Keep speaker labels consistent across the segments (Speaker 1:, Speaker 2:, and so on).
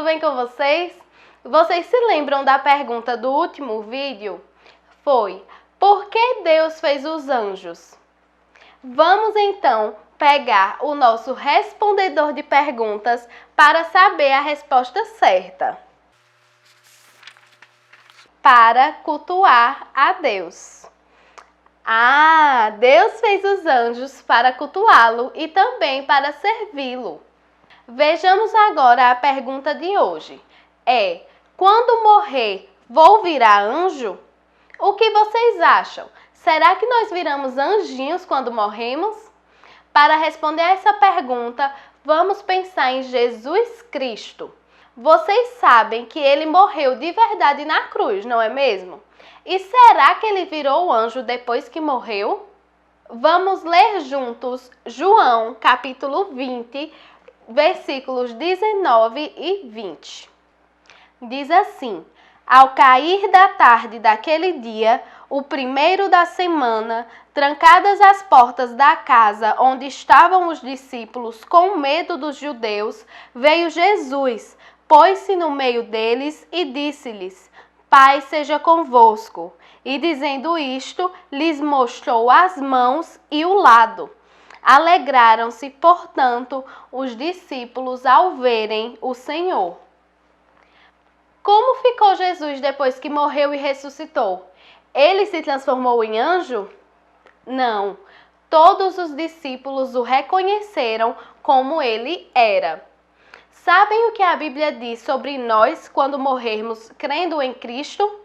Speaker 1: bem com vocês? Vocês se lembram da pergunta do último vídeo? Foi: por que Deus fez os anjos? Vamos então pegar o nosso respondedor de perguntas para saber a resposta certa. Para cultuar a Deus. Deus fez os anjos para cultuá-lo e também para servi-lo. Vejamos agora a pergunta de hoje. Quando morrer, vou virar anjo? O que vocês acham? Será que nós viramos anjinhos quando morremos? Para responder a essa pergunta, vamos pensar em Jesus Cristo. Vocês sabem que ele morreu de verdade na cruz, não é mesmo? E será que ele virou anjo depois que morreu? Vamos ler juntos João, capítulo 20, versículos 19 e 20. Diz assim: ao cair da tarde daquele dia, o primeiro da semana, trancadas as portas da casa onde estavam os discípulos com medo dos judeus, veio Jesus, pôs-se no meio deles e disse-lhes: Paz seja convosco. E dizendo isto, lhes mostrou as mãos e o lado. Alegraram-se, portanto, os discípulos ao verem o Senhor. Como ficou Jesus depois que morreu e ressuscitou? Ele se transformou em anjo? Não. Todos os discípulos o reconheceram como ele era. Sabem o que a Bíblia diz sobre nós quando morrermos crendo em Cristo?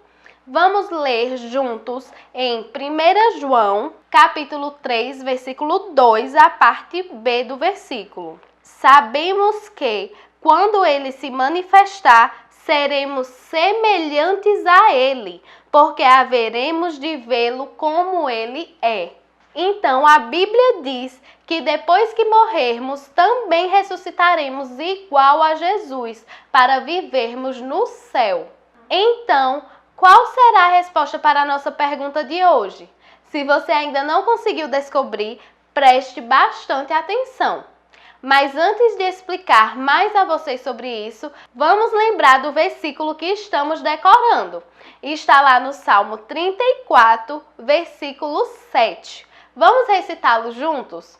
Speaker 1: Vamos ler juntos em 1 João, capítulo 3, versículo 2, a parte B do versículo. Sabemos que, quando ele se manifestar, seremos semelhantes a ele, porque haveremos de vê-lo como ele é. Então, a Bíblia diz que depois que morrermos, também ressuscitaremos igual a Jesus, para vivermos no céu. Então, qual será a resposta para a nossa pergunta de hoje? Se você ainda não conseguiu descobrir, preste bastante atenção. Mas antes de explicar mais a vocês sobre isso, vamos lembrar do versículo que estamos decorando. Está lá no Salmo 34, versículo 7. Vamos recitá-lo juntos?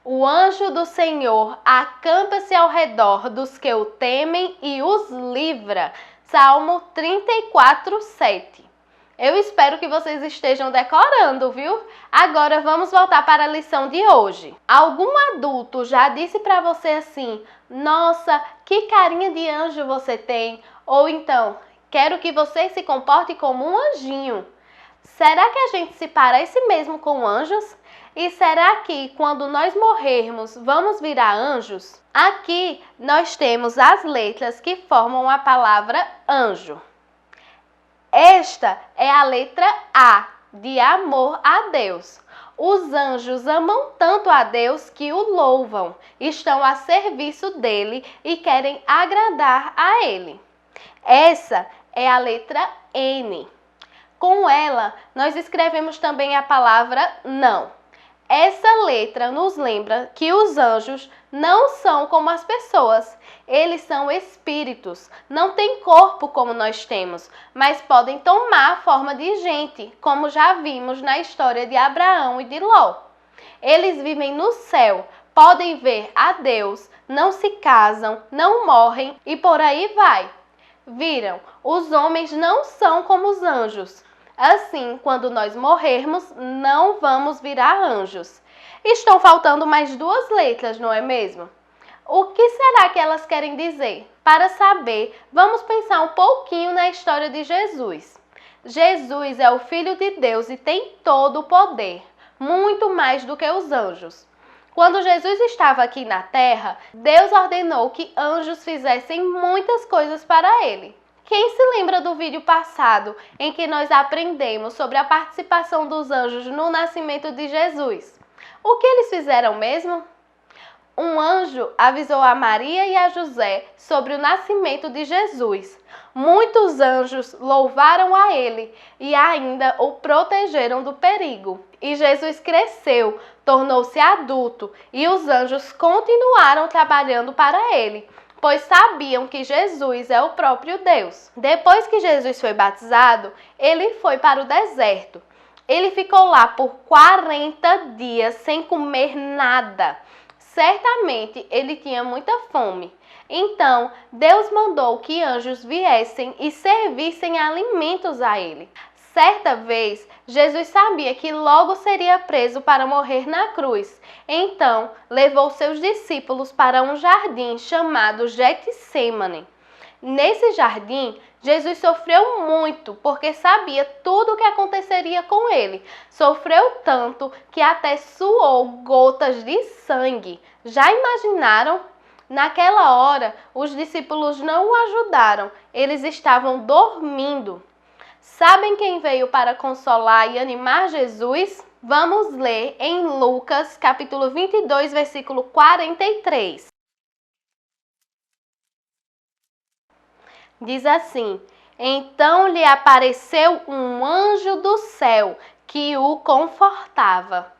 Speaker 1: O anjo do Senhor acampa-se ao redor dos que o temem e os livra. Salmo 34, 7. Eu espero que vocês estejam decorando, viu? Agora vamos voltar para a lição de hoje. Algum adulto já disse para você assim: nossa, que carinha de anjo você tem? Ou então, quero que você se comporte como um anjinho. Será que a gente se parece mesmo com anjos? E será que quando nós morrermos vamos virar anjos? Aqui nós temos as letras que formam a palavra anjo. Esta é a letra A, de amor a Deus. Os anjos amam tanto a Deus que o louvam, estão a serviço dele e querem agradar a ele. Essa é a letra N. Com ela, nós escrevemos também a palavra não. Essa letra nos lembra que os anjos não são como as pessoas. Eles são espíritos, não têm corpo como nós temos, mas podem tomar a forma de gente, como já vimos na história de Abraão e de Ló. Eles vivem no céu, podem ver a Deus, não se casam, não morrem e por aí vai. Viram? Os homens não são como os anjos. Assim, quando nós morrermos, não vamos virar anjos. Estão faltando mais duas letras, não é mesmo? O que será que elas querem dizer? Para saber, vamos pensar um pouquinho na história de Jesus. Jesus é o Filho de Deus e tem todo o poder, muito mais do que os anjos. Quando Jesus estava aqui na terra, Deus ordenou que anjos fizessem muitas coisas para ele. Quem se lembra do vídeo passado em que nós aprendemos sobre a participação dos anjos no nascimento de Jesus? O que eles fizeram mesmo? Um anjo avisou a Maria e a José sobre o nascimento de Jesus. Muitos anjos louvaram a ele e ainda o protegeram do perigo. E Jesus cresceu, tornou-se adulto e os anjos continuaram trabalhando para ele, pois sabiam que Jesus é o próprio Deus. Depois que Jesus foi batizado, ele foi para o deserto. Ele ficou lá por 40 dias sem comer nada. Certamente ele tinha muita fome. Então, Deus mandou que anjos viessem e servissem alimentos a ele. Certa vez, Jesus sabia que logo seria preso para morrer na cruz. Então, levou seus discípulos para um jardim chamado Getsêmani. Nesse jardim, Jesus sofreu muito, porque sabia tudo o que aconteceria com ele. Sofreu tanto que até suou gotas de sangue. Já imaginaram? Naquela hora, os discípulos não o ajudaram, eles estavam dormindo. Sabem quem veio para consolar e animar Jesus? Vamos ler em Lucas, capítulo 22, versículo 43. Diz assim: então lhe apareceu um anjo do céu que o confortava.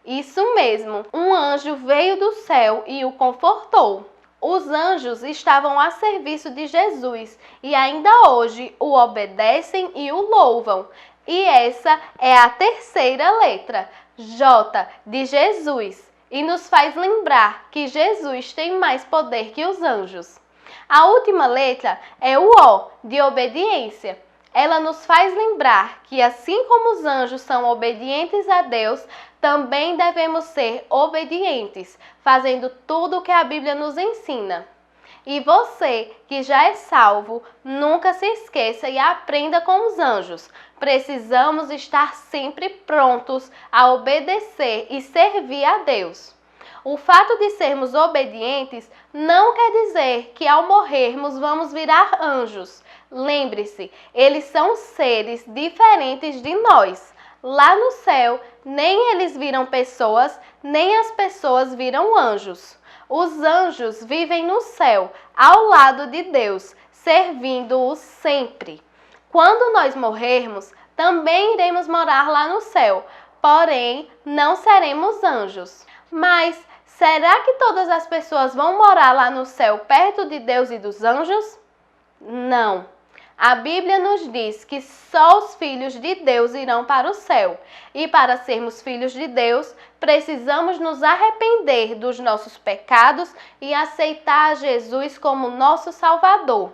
Speaker 1: Isso mesmo, um anjo veio do céu e o confortou. Os anjos estavam a serviço de Jesus e ainda hoje o obedecem e o louvam. E essa é a terceira letra, J, de Jesus, e nos faz lembrar que Jesus tem mais poder que os anjos. A última letra é o O, de obediência. Ela nos faz lembrar que, assim como os anjos são obedientes a Deus, também devemos ser obedientes, fazendo tudo o que a Bíblia nos ensina. E você, que já é salvo, nunca se esqueça e aprenda com os anjos. Precisamos estar sempre prontos a obedecer e servir a Deus. O fato de sermos obedientes não quer dizer que ao morrermos vamos virar anjos. Lembre-se, eles são seres diferentes de nós. Lá no céu, nem eles viram pessoas, nem as pessoas viram anjos. Os anjos vivem no céu, ao lado de Deus, servindo-o sempre. Quando nós morrermos, também iremos morar lá no céu, porém não seremos anjos. Mas será que todas as pessoas vão morar lá no céu perto de Deus e dos anjos? Não. A Bíblia nos diz que só os filhos de Deus irão para o céu. E para sermos filhos de Deus, precisamos nos arrepender dos nossos pecados e aceitar Jesus como nosso Salvador.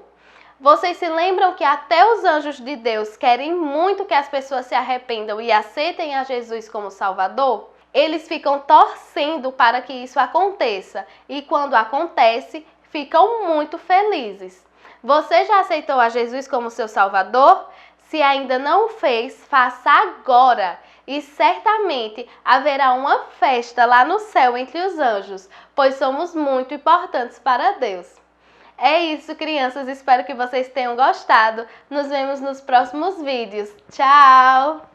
Speaker 1: Vocês se lembram que até os anjos de Deus querem muito que as pessoas se arrependam e aceitem a Jesus como Salvador? Eles ficam torcendo para que isso aconteça e quando acontece, ficam muito felizes. Você já aceitou a Jesus como seu Salvador? Se ainda não o fez, faça agora e certamente haverá uma festa lá no céu entre os anjos, pois somos muito importantes para Deus. É isso, crianças. Espero que vocês tenham gostado. Nos vemos nos próximos vídeos. Tchau!